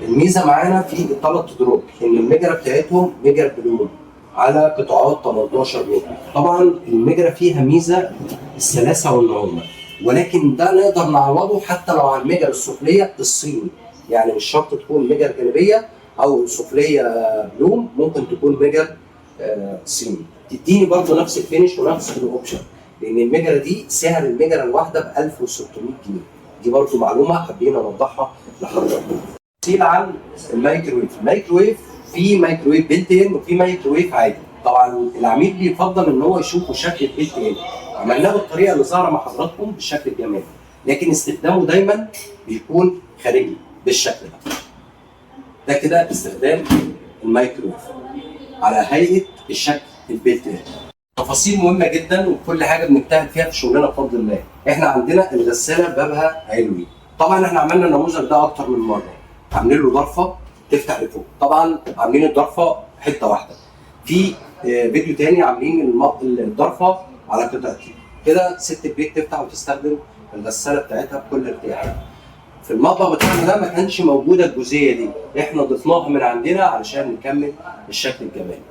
الميزه معانا في الثلاث دروب ان المجره بتاعتهم مجر بلون على قطاعات 18 متر. طبعا المجره فيها ميزه السلاسه والنعومه، ولكن ده نقدر نعوضه حتى لو على المجر السفليه الصيني، يعني مش شرط تكون مجر جانبيه او سفليه بلوم، ممكن تكون مجر صيني تديني برضه نفس الفينش ونفس الاوبشن، لان المجره دي سعر المجره الواحده ب 1600 جنيه. دي برضه معلومه حابين اوضحها لحضراتكم. تفصيل عن الميكروويف. الميكروويف في ميكروويف بيلت ان وفي ميكروويف عادي. طبعا العميل بيفضل ان هو يشوفه شكل البيلت ان، عملناه بالطريقه اللي ظاهره مع حضراتكم بالشكل الجمالي، لكن استخدامه دايما بيكون خارجي بالشكل ده. ده كده استخدام الميكروويف على هيئه الشكل البيلت ان. تفاصيل مهمه جدا وكل حاجه بنجتهد فيها في شغلنا بفضل الله. احنا عندنا الغساله بابها علوي. طبعا احنا عملنا النموذج ده اكتر من مره، عاملين له ضرفه تفتح لفوق. طبعا عاملين الضرفه حته واحده. في فيديو تاني عاملين الضرفه على قطعتين، كده ست البيت تفتح وتستخدم الغساله بتاعتها بكل ارتياح. في المطبخ بتاعنا ده ما كانش موجوده الجزئيه دي، احنا ضفناها من عندنا علشان نكمل الشكل الجمالي.